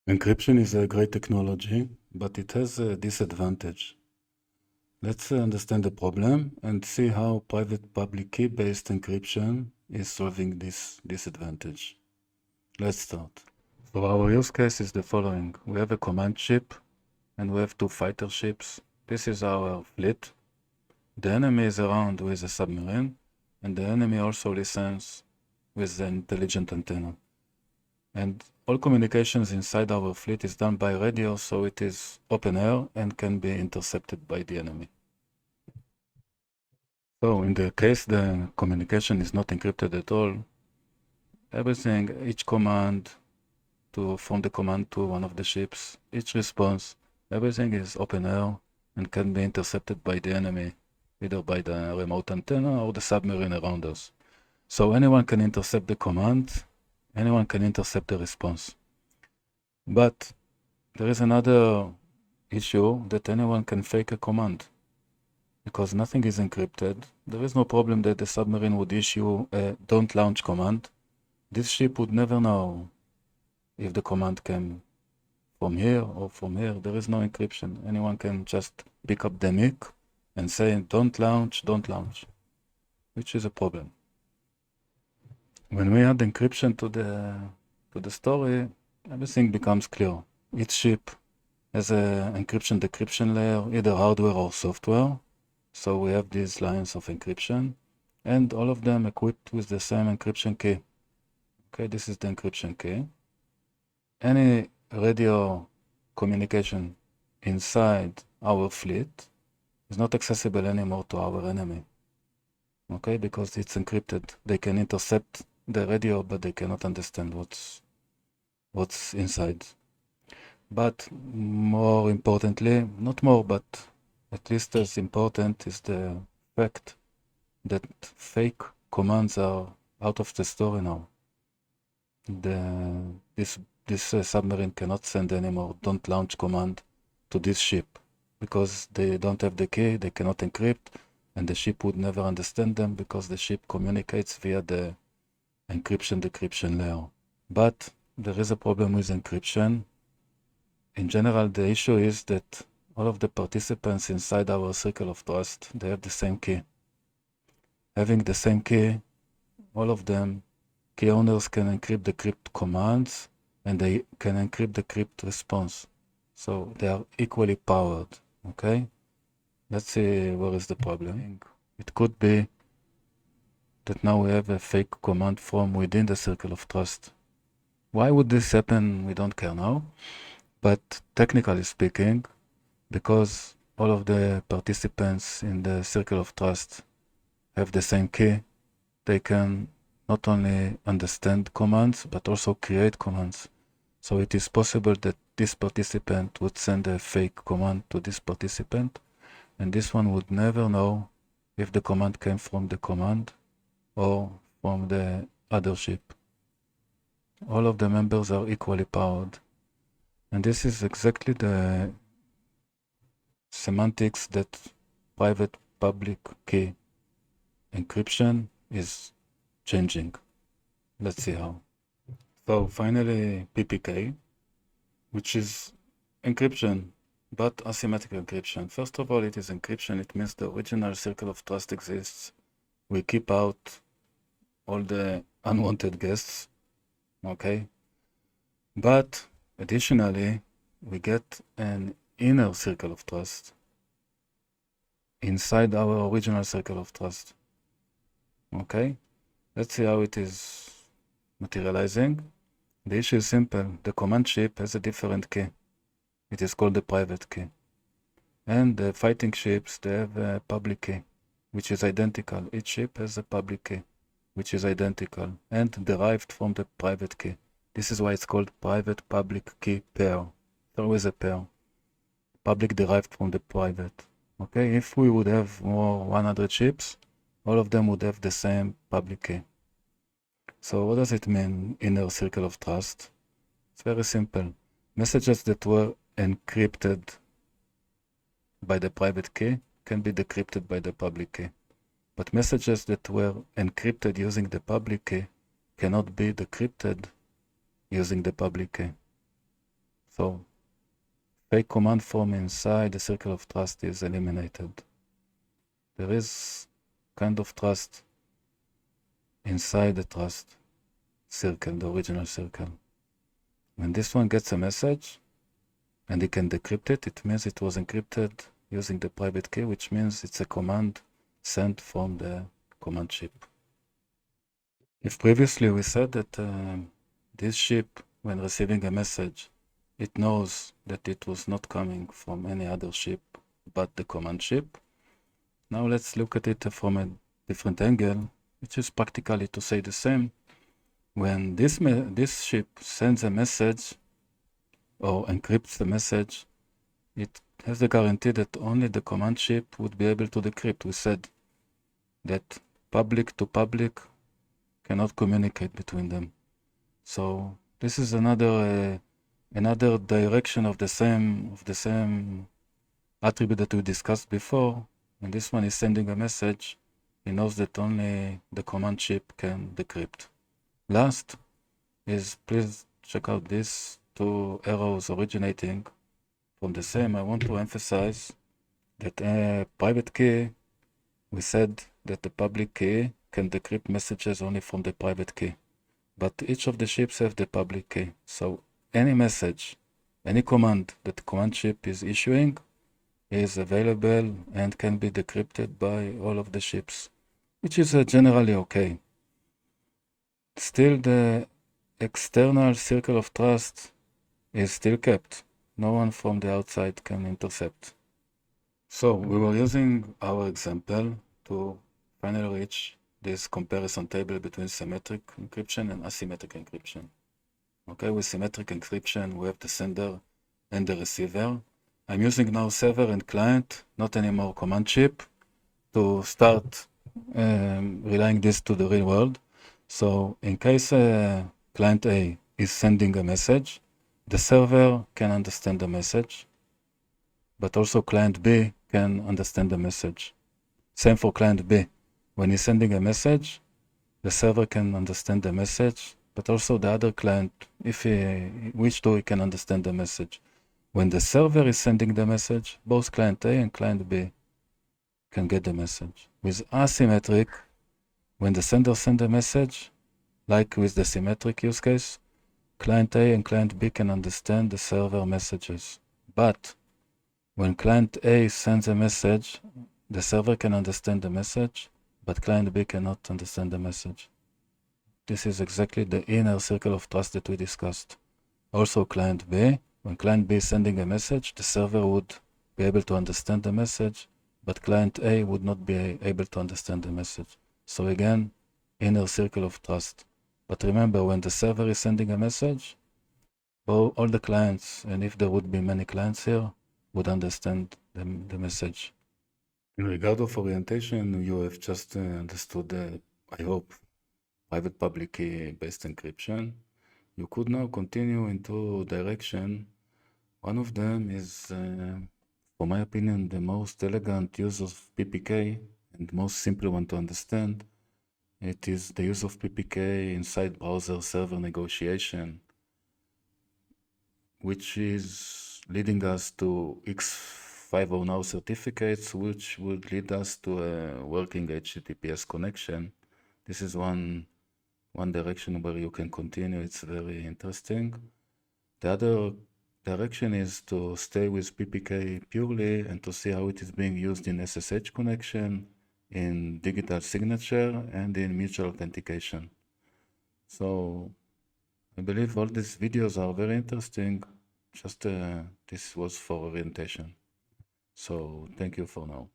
Encryption is a great technology, but it has a disadvantage. Let's understand the problem and see how private public key-based encryption is solving this disadvantage. Let's start. So our use case is the following. We have a command ship and we have two fighter ships. This is our fleet. The enemy is around with a submarine, and the enemy also listens with the intelligent antenna. And all communications inside our fleet is done by radio, so it is open air and can be intercepted by the enemy. So in the case the communication is not encrypted at all, everything, each command from the command to one of the ships, each response, everything is open air and can be intercepted by the enemy, either by the remote antenna or the submarine around us. So anyone can intercept the command, anyone can intercept the response. But there is another issue that anyone can fake a command. Because nothing is encrypted, there is no problem that the submarine would issue a don't launch command. This ship would never know if the command came from here or from here. There is no encryption. Anyone can just pick up the mic and say don't launch, which is a problem. When we add encryption to the story, everything becomes clear. Each ship has a encryption-decryption layer, either hardware or software. So we have these lines of encryption, and all of them equipped with the same encryption key. Okay, this is the encryption key. Any radio communication inside our fleet is not accessible anymore to our enemy. Okay, because it's encrypted. They can intercept the radio, but they cannot understand what's inside. But more importantly, not more, but at least as important is the fact that fake commands are out of the story now. This submarine cannot send anymore don't launch command to this ship because they don't have the key, they cannot encrypt, and the ship would never understand them because the ship communicates via the encryption-decryption layer. But there is a problem with encryption. In general, the issue is that all of the participants inside our circle of trust, they have the same key. Having the same key, all of them, key owners can encrypt the crypt commands and they can encrypt the crypt response. So they are equally powered, okay? Let's see where is the problem. It could be that now we have a fake command from within the circle of trust. Why would this happen? We don't care now. But technically speaking, because all of the participants in the circle of trust have the same key, they can not only understand commands, but also create commands. So it is possible that this participant would send a fake command to this participant, and this one would never know if the command came from the command or from the other ship. All of the members are equally powered. And this is exactly the semantics that private public key encryption is changing. Let's see how. So finally, PPK, which is encryption, but asymmetric encryption. First of all, it is encryption. It means the original circle of trust exists. We keep out all the unwanted guests, okay? But additionally, we get an inner circle of trust inside our original circle of trust. Okay, let's see how it is materializing. The issue is simple. The command ship has a different key. It is called the private key. And the fighting ships, they have a public key, which is identical. Each ship has a public key, which is identical and derived from the private key. This is why it's called private-public key pair. There always a pair. Public derived from the private. Okay, if we would have more 100 ships, all of them would have the same public key. So what does it mean, inner circle of trust? It's very simple. Messages that were encrypted by the private key can be decrypted by the public key. But messages that were encrypted using the public key cannot be decrypted using the public key. So fake command from inside the circle of trust is eliminated. There is kind of trust inside the trust circle, the original circle. When this one gets a message and it can decrypt it, it means it was encrypted using the private key, which means it's a command sent from the command chip. If previously we said that this ship, when receiving a message, it knows that it was not coming from any other ship but the command ship. Now let's look at it from a different angle, which is practically to say the same. When this ship sends a message or encrypts the message, it has the guarantee that only the command ship would be able to decrypt. We said that public to public cannot communicate between them. So this is another direction of the same attribute that we discussed before. When this one is sending a message, he knows that only the command chip can decrypt. Last is, please check out these two arrows originating from the same. I want to emphasize that a private key, we said that the public key can decrypt messages only from the private key. But each of the chips have the public key. So any message, any command that the command chip is issuing is available and can be decrypted by all of the chips, which is generally okay. Still, the external circle of trust is still kept. No one from the outside can intercept. So we were using our example to finally reach this comparison table between symmetric encryption and asymmetric encryption. Okay, with symmetric encryption, we have the sender and the receiver. I'm using now server and client, not anymore command chip, to start relying this to the real world. So in case client A is sending a message, the server can understand the message, but also client B can understand the message. Same for client B. When he's sending a message, the server can understand the message, but also the other client, if he wish to, he can understand the message. When the server is sending the message, both client A and client B can get the message. With asymmetric, when the sender sends a message, like with the symmetric use case, client A and client B can understand the server messages. But when client A sends a message, the server can understand the message, but client B cannot understand the message. This is exactly the inner circle of trust that we discussed. Also client B, when client B is sending a message, the server would be able to understand the message, but client A would not be able to understand the message. So again, inner circle of trust. But remember, when the server is sending a message, all the clients, and if there would be many clients here, would understand the message. In regard of orientation, you have just understood, I hope, private public key based encryption. You could now continue into direction. One of them is, for my opinion, the most elegant use of PPK and most simple one to understand. It is the use of PPK inside browser server negotiation, which is leading us to X50 now certificates, which would lead us to a working HTTPS connection. This is one direction where you can continue. It's very interesting. The other direction is to stay with PPK purely and to see how it is being used in SSH connection, in digital signature, and in mutual authentication. So I believe all these videos are very interesting. Just this was for orientation. So thank you for now.